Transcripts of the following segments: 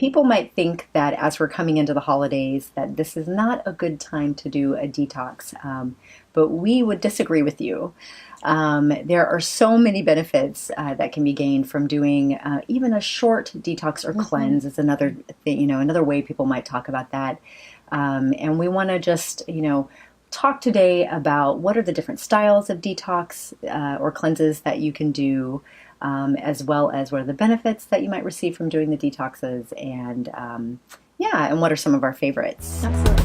People might think that as we're coming into the holidays that this is not a good time to do a detox, but we would disagree with you. There are so many benefits that can be gained from doing even a short detox or cleanse is another thing, another way people might talk about that. And we want to just, talk today about what are the different styles of detox or cleanses that you can do, as well as what are the benefits that you might receive from doing the detoxes, and and what are some of our favorites. Absolutely.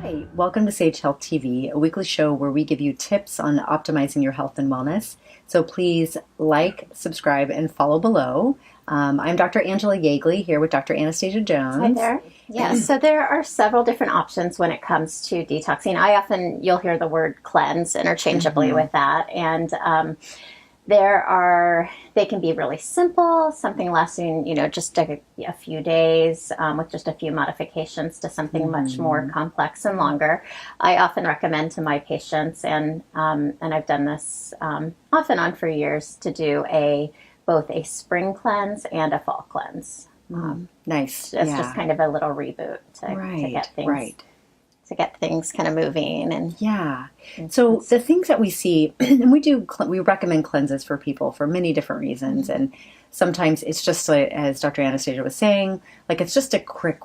Hi, welcome to Sage Health TV, a weekly show where we give you tips on optimizing your health and wellness. So please like, subscribe, and follow below. I'm Dr. Angela Yeagley here with Dr. Anastasia Jones. Hi there. Yes, so there are several different options when it comes to detoxing. You'll hear the word cleanse interchangeably with that. And they can be really simple, something lasting, just a few days with just a few modifications, to something much more complex and longer. I often recommend to my patients, and I've done this off and on for years, to do both a spring cleanse and a fall cleanse. Nice. It's just kind of a little reboot to get things kind of moving. And so the things that we see, and we recommend cleanses for people for many different reasons. And sometimes it's just as Dr. Anastasia was saying, it's just a quick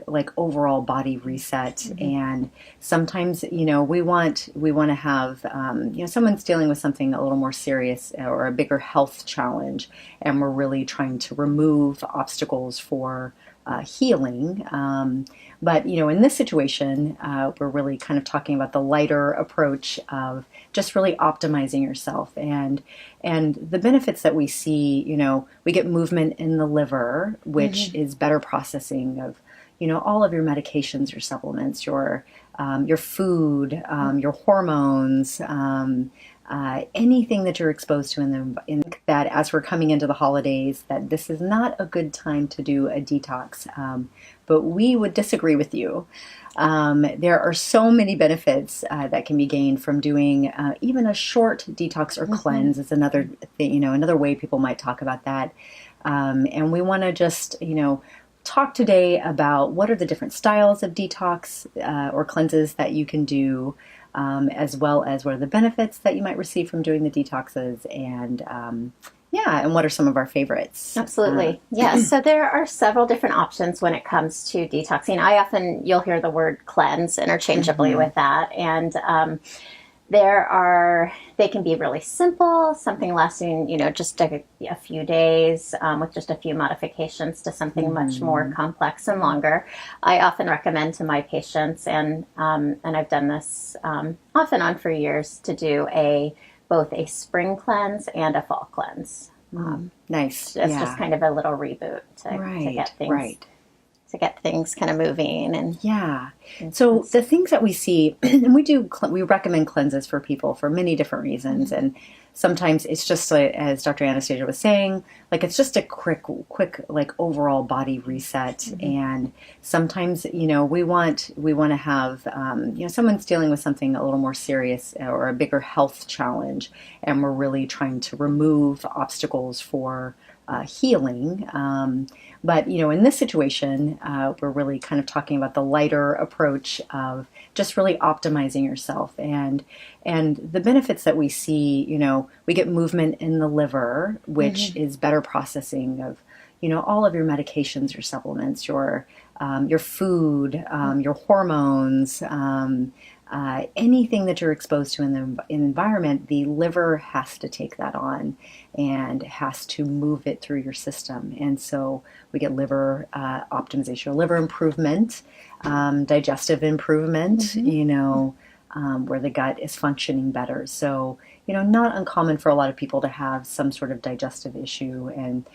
like overall body reset. And sometimes, we want to have, someone's dealing with something a little more serious or a bigger health challenge, and we're really trying to remove obstacles for healing. But, in this situation, we're really kind of talking about the lighter approach of just really optimizing yourself, and the benefits that we see. We get movement in the liver, which is better processing of, all of your medications, your supplements, your food, your hormones, anything that you're exposed to in that as we're coming into the holidays, that this is not a good time to do a detox. But we would disagree with you. There are so many benefits that can be gained from doing even a short detox or cleanse is another thing, another way people might talk about that. And we want to just, talk today about what are the different styles of detox or cleanses that you can do, as well as what are the benefits that you might receive from doing the detoxes, and what are some of our favorites. Absolutely. So there are several different options when it comes to detoxing. You'll hear the word cleanse interchangeably with that. And they can be really simple, something lasting, just a few days with just a few modifications, to something much more complex and longer. I often recommend to my patients, and I've done this off and on for years, to do both a spring cleanse and a fall cleanse. Nice. It's just kind of a little reboot to get things kind of moving. And so the things that we see, and we recommend cleanses for people for many different reasons. And sometimes it's just as Dr. Anastasia was saying, it's just a quick like overall body reset. And sometimes, we want to have, someone's dealing with something a little more serious or a bigger health challenge, and we're really trying to remove obstacles for healing. But, in this situation, we're really kind of talking about the lighter approach of just really optimizing yourself, and the benefits that we see. We get movement in the liver, which is better processing of, all of your medications, your supplements, your food, your hormones, anything that you're exposed to in the environment. The liver has to take that on and has to move it through your system. And so we get liver optimization, liver improvement, digestive improvement, where the gut is functioning better. So, not uncommon for a lot of people to have some sort of digestive issue, and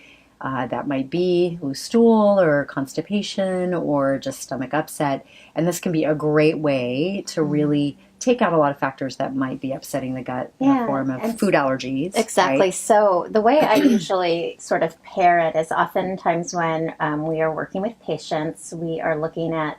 that might be loose stool or constipation or just stomach upset. And this can be a great way to really take out a lot of factors that might be upsetting the gut in the form of food allergies. Exactly. Right? So the way I usually sort of pair it is oftentimes when we are working with patients, we are looking at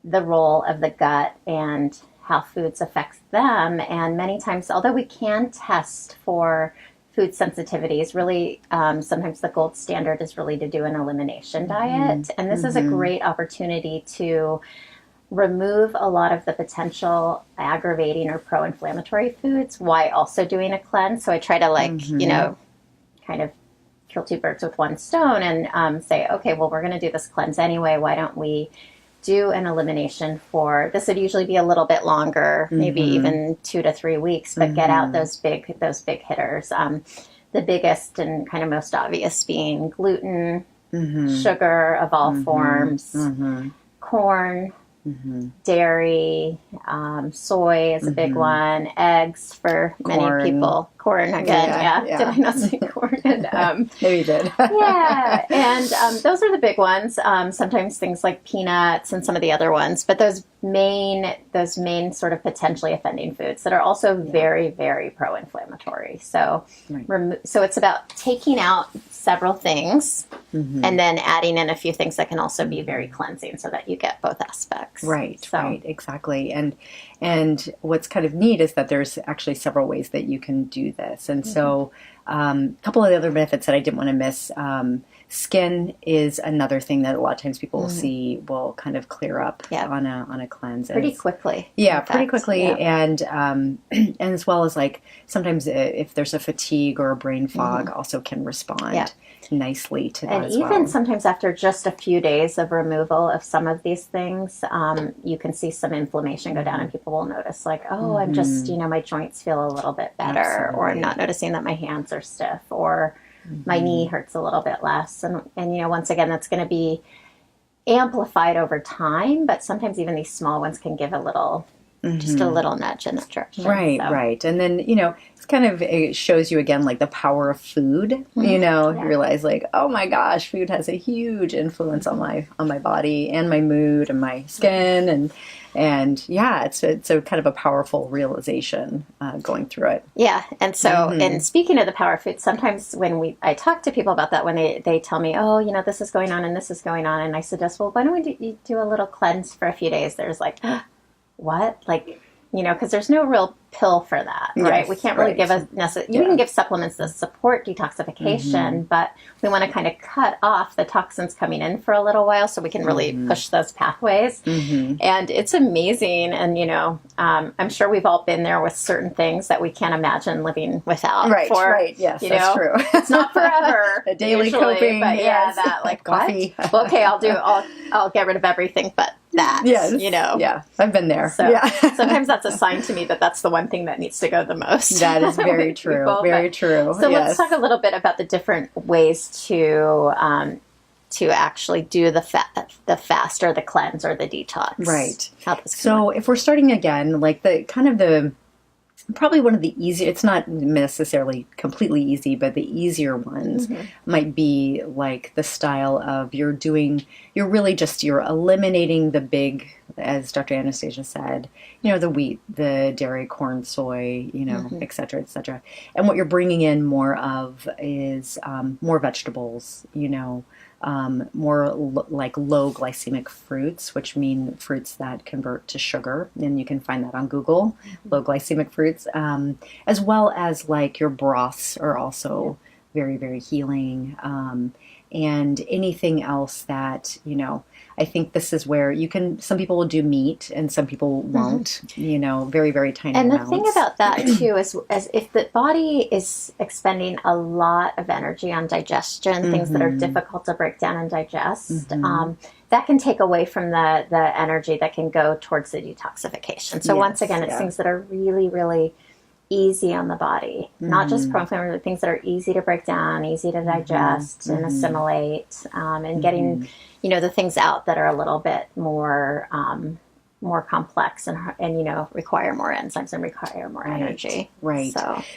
the role of the gut and how foods affect them. And many times, although we can test for food sensitivities, really sometimes the gold standard is really to do an elimination diet. And this is a great opportunity to remove a lot of the potential aggravating or pro-inflammatory foods while also doing a cleanse. So I try to kind of kill two birds with one stone and say, okay, well, we're going to do this cleanse anyway. Why don't we do an elimination for, this would usually be a little bit longer, maybe even 2 to 3 weeks, but get out those big hitters. The biggest and kind of most obvious being gluten, sugar of all forms, corn, dairy, soy is a big one, eggs for many people, corn again, Did I not say corn? And, no, you did. and those are the big ones. Sometimes things like peanuts and some of the other ones, but those main sort of potentially offending foods that are also very, very pro-inflammatory. So, so it's about taking out several things and then adding in a few things that can also be very cleansing, so that you get both aspects. Right, exactly. And what's kind of neat is that there's actually several ways that you can do this. And so a couple of the other benefits that I didn't want to miss, skin is another thing that a lot of times people will see will kind of clear up on a cleanse. Pretty quickly. Yeah, pretty quickly. Yeah. And as well as like sometimes if there's a fatigue or a brain fog also can respond nicely to that and as well. And even sometimes after just a few days of removal of some of these things, you can see some inflammation go down, and people will notice like, oh, I'm just, my joints feel a little bit better, or I'm not noticing that my hands are stiff, or my knee hurts a little bit less. And once again, that's going to be amplified over time, but sometimes even these small ones can give a little, just a little nudge in that direction. Right. And then, it's kind of, it shows you again, like the power of food, you realize like, oh my gosh, food has a huge influence on my body and my mood and my skin. And it's a kind of a powerful realization going through it. Yeah. And so, and speaking of the power of food, sometimes when I talk to people about that, when they tell me, oh, this is going on and this is going on, and I suggest, well, why don't we do a little cleanse for a few days? There's like, what? Like, because there's no real pill for that, right? We can't really give you can give supplements that support detoxification, but we want to kind of cut off the toxins coming in for a little while so we can really push those pathways. And it's amazing. And, I'm sure we've all been there with certain things that we can't imagine living without. Right. Yes, that's true. It's not forever. A daily usually, coping. But that like, coffee. What? Well, okay, I'll get rid of everything but that. Yes. Yeah, I've been there. So sometimes that's a sign to me that that's the one thing that needs to go the most. That is very true. Very true. So let's talk a little bit about the different ways to actually do the fast or the cleanse or the detox. Right. So if we're starting again, like probably one of the easier, it's not necessarily completely easy, but the easier ones might be like the style of you're eliminating the big, as Dr. Anastasia said, the wheat, the dairy, corn, soy, et cetera, et cetera. And what you're bringing in more of is more vegetables, more like low glycemic fruits, which mean fruits that convert to sugar. And you can find that on Google, low glycemic fruits, as well as like your broths are also very, very healing. And anything else that, I think this is where some people will do meat and some people won't, very, very tiny amounts. And the thing about that too is if the body is expending a lot of energy on digestion, things that are difficult to break down and digest, that can take away from the energy that can go towards the detoxification. So once again, it's things that are really, really easy on the body, not just pro-inflammatory, but things that are easy to break down, easy to digest and assimilate, and getting, the things out that are a little bit more complex and require more enzymes and require more energy. Right.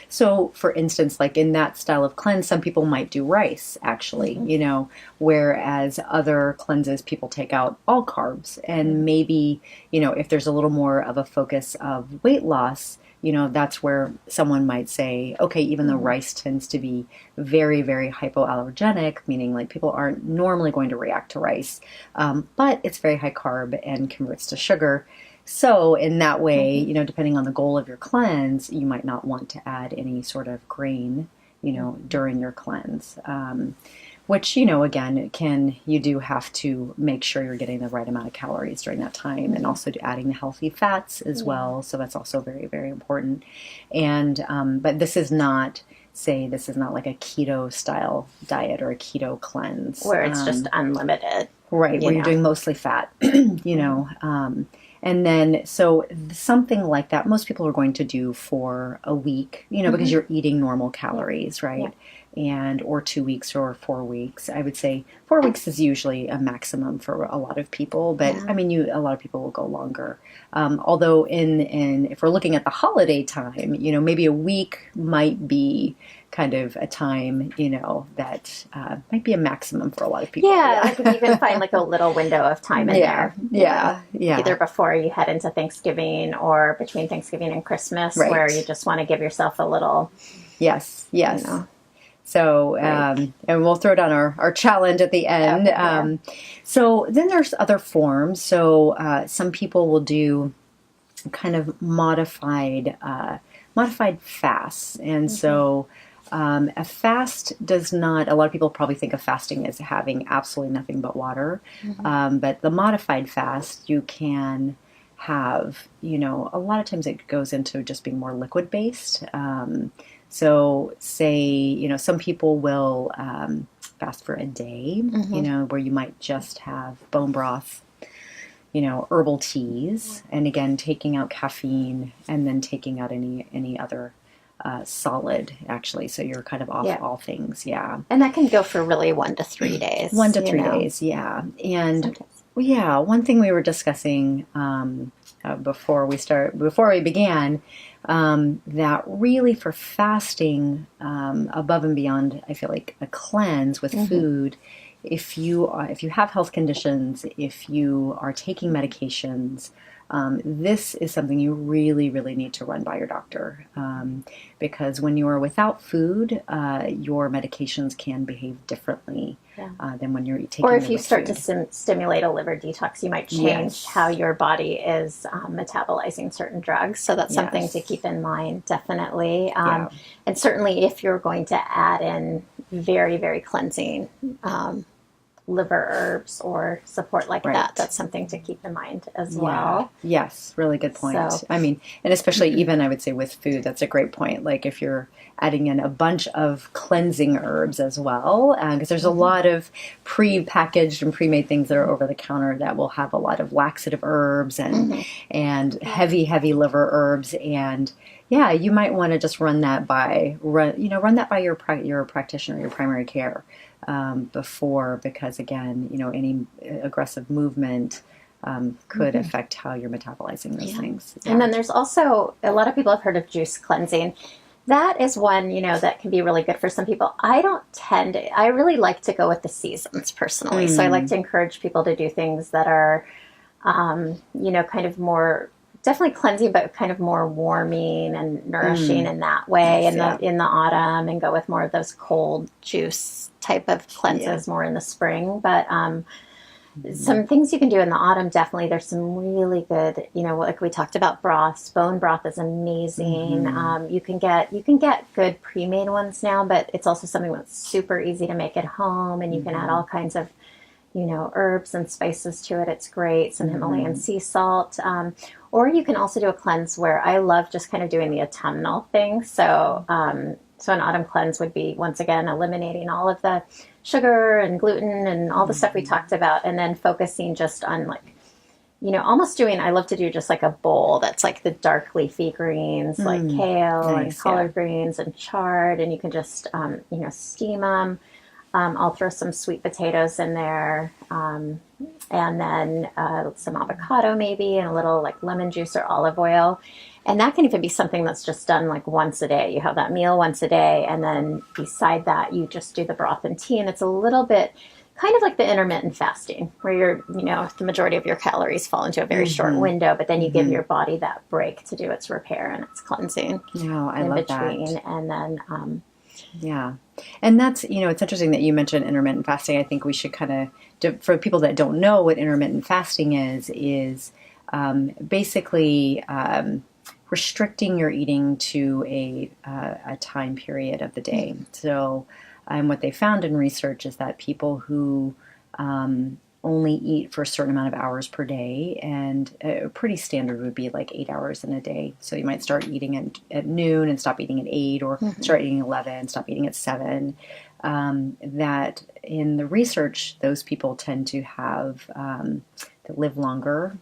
So for instance, like in that style of cleanse, some people might do rice actually, whereas other cleanses people take out all carbs, and maybe, if there's a little more of a focus of weight loss, that's where someone might say, okay, even though rice tends to be very, very hypoallergenic, meaning like people aren't normally going to react to rice, but it's very high carb and converts to sugar, So in that way, depending on the goal of your cleanse, you might not want to add any sort of grain, during your cleanse. Which, again, you do have to make sure you're getting the right amount of calories during that time, and also adding the healthy fats as well. So that's also very, very important. And, but this is not like a keto style diet or a keto cleanse. Where it's just unlimited. Right. Where you're doing mostly fat, and then, so something like that, most people are going to do for a week, because you're eating normal calories, right? Yeah. Or 2 weeks or 4 weeks. I would say 4 weeks is usually a maximum for a lot of people, but a lot of people will go longer. Although if we're looking at the holiday time, maybe a week might be kind of a time, that might be a maximum for a lot of people. Yeah, I could even find like a little window of time in there. Yeah. Either before you head into Thanksgiving or between Thanksgiving and Christmas, where you just want to give yourself a little... Yes. So, and we'll throw down our challenge at the end. So then there's other forms. So some people will do kind of modified fasts. And so a fast does not, a lot of people probably think of fasting as having absolutely nothing but water. But the modified fast, you can have, a lot of times it goes into just being more liquid based. So say, some people will fast for a day, where you might just have bone broth, herbal teas, and again, taking out caffeine and then taking out any other solid, actually. So you're kind of off all things. Yeah. And that can go for really 1 to 3 days. 1 to 3 days. Yeah. And one thing we were discussing before we began, that really for fasting, above and beyond, I feel like a cleanse with food, if you have health conditions, if you are taking medications, this is something you really, really need to run by your doctor, because when you are without food, your medications can behave differently than when you're taking. Or if you start to stimulate a liver detox, you might change how your body is metabolizing certain drugs. So that's something to keep in mind, definitely. And certainly if you're going to add in very, very cleansing liver herbs or support like that, that's something to keep in mind as well. Yes, really good point. So, I mean, and especially even I would say with food, that's a great point. Like if you're adding in a bunch of cleansing herbs as well, because there's a lot of pre-packaged and pre-made things that are over the counter that will have a lot of laxative herbs and heavy liver herbs, and you might want to just run that by your practitioner, your primary care, before, because again, any aggressive movement could affect how you're metabolizing those things. And then there's also, a lot of people have heard of juice cleansing. That is one, that can be really good for some people. I really like to go with the seasons personally. So I like to encourage people to do things that are, kind of more, definitely cleansing, but kind of more warming and nourishing in that way in the autumn, and go with more of those cold juice type of cleanses more in the spring. But some things you can do in the autumn, definitely. There's some really good, like we talked about broths. Bone broth is amazing. You can get good pre-made ones now, but it's also something that's super easy to make at home, and you can add all kinds of herbs and spices to it. It's great. Some Himalayan sea salt. Or you can also do a cleanse where I love just kind of doing the autumnal thing. So, so an autumn cleanse would be, once again, eliminating all of the sugar and gluten and all the stuff we talked about, and then focusing just on almost doing, I love to do just like a bowl that's like the dark leafy greens, like kale and collard greens and chard, and you can just, steam them. I'll throw some sweet potatoes in there, and then some avocado maybe, and a little like lemon juice or olive oil. And that can even be something that's just done like once a day. You have that meal once a day, and then beside that, you just do the broth and tea. And it's a little bit kind of like the intermittent fasting, where you're, the majority of your calories fall into a very short window, but then you give your body that break to do its repair and its cleansing I love between. That. And then, and that's, it's interesting that you mentioned intermittent fasting. I think we should kind of, for people that don't know what intermittent fasting is basically restricting your eating to a time period of the day. So what they found in research is that people who only eat for a certain amount of hours per day, and pretty standard would be like 8 hours in a day. So you might start eating at noon and stop eating at 8, or start eating at 11, stop eating at 7. That in the research, those people tend to have to live longer,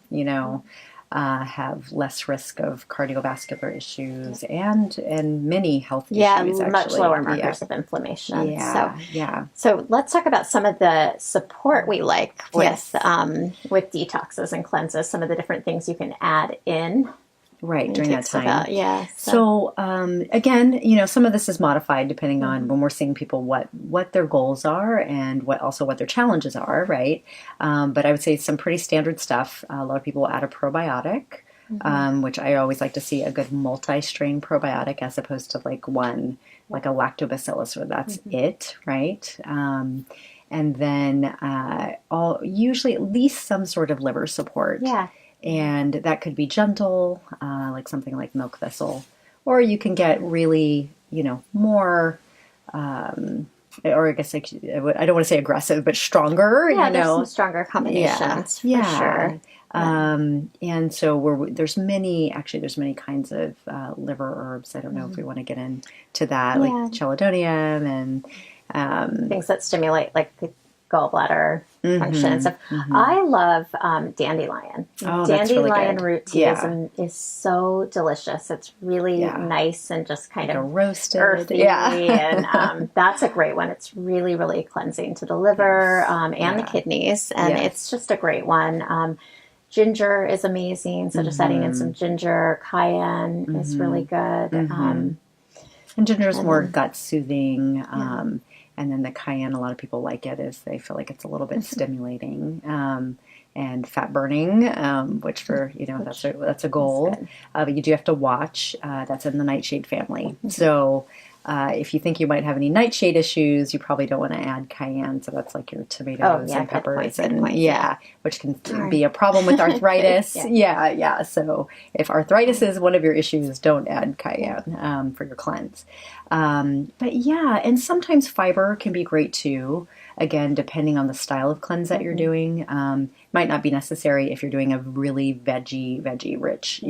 have less risk of cardiovascular issues and many health issues. Yeah, much lower markers of inflammation. Yeah. So let's talk about some of the support we like with detoxes and cleanses, some of the different things you can add in. Right, during that time. So again, some of this is modified depending on when we're seeing people what their goals are and what their challenges are, right? But I would say some pretty standard stuff. A lot of people will add a probiotic, which I always like to see a good multi-strain probiotic as opposed to like one, like a lactobacillus, where that's it, right? And then usually at least some sort of liver support. Yeah. And that could be gentle, like something like milk thistle, or you can get really, more, or I guess I don't want to say aggressive, but stronger. There's some stronger combinations for sure. And so there's many kinds of liver herbs. I don't know if we want to get into that, like chelidonium and things that stimulate like the gallbladder function and stuff. I love dandelion. Oh, Dandelion really root tea is so delicious. It's really nice and just kind of roasted, earthy, and that's a great one. It's really, really cleansing to the liver and the kidneys, and it's just a great one. Ginger is amazing, so just adding in some ginger, cayenne is really good. And ginger is more gut soothing. And then the cayenne, a lot of people like it as they feel like it's a little bit stimulating and fat burning, which that's a goal. But you do have to watch. That's in the nightshade family. So if you think you might have any nightshade issues, you probably don't want to add cayenne. So that's like your tomatoes and peppers, which can be a problem with arthritis. So if arthritis is one of your issues, don't add cayenne for your cleanse. And sometimes fiber can be great too. Again, depending on the style of cleanse that you're doing, might not be necessary if you're doing a really veggie rich,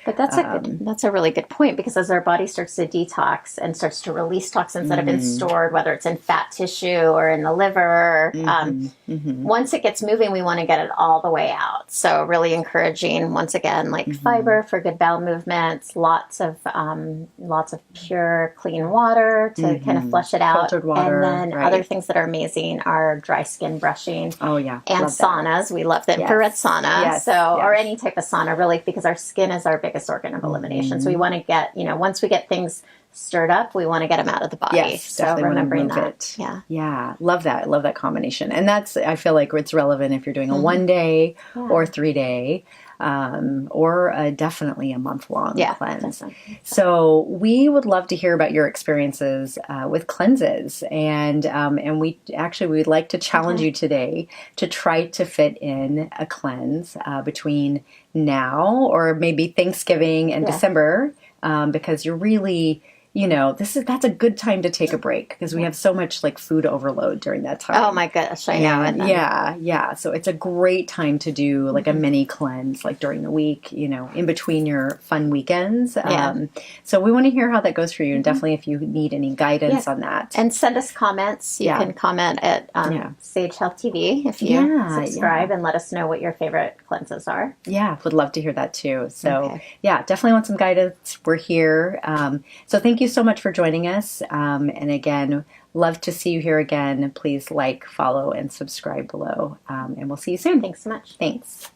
But that's a really good point, because as our body starts to detox and starts to release toxins that have been stored, whether it's in fat tissue or in the liver, once it gets moving, we want to get it all the way out. So really encouraging, once again, like fiber for good bowel movements, lots of pure, clean water to kind of flush it out. Filtered water, and then other things that are amazing are dry skin brushing. Oh yeah. And saunas. We love the infrared sauna. Or any type of sauna, really, because our skin is our biggest organ of elimination. So we want to get, once we get things stirred up, we want to get them out of the body. Yes, so remembering that. Yeah. Love that. Love that combination. And I feel like it's relevant if you're doing a 1 day or 3 day. Or definitely a month-long cleanse. Definitely. So we would love to hear about your experiences with cleanses, and we'd like to challenge you today to try to fit in a cleanse between now or maybe Thanksgiving and December, because you're really that's a good time to take a break because we have so much like food overload during that time. Oh my gosh, I know. And so it's a great time to do like a mini cleanse like during the week, in between your fun weekends. So we want to hear how that goes for you, and definitely if you need any guidance on that. And send us comments. You can comment at Sage Health TV if you subscribe and let us know what your favorite cleanses are. Yeah, would love to hear that too. So definitely want some guidance. We're here. So thank you so much for joining us. And again, love to see you here again. Please like, follow, and subscribe below. And we'll see you soon. Thanks so much. Thanks.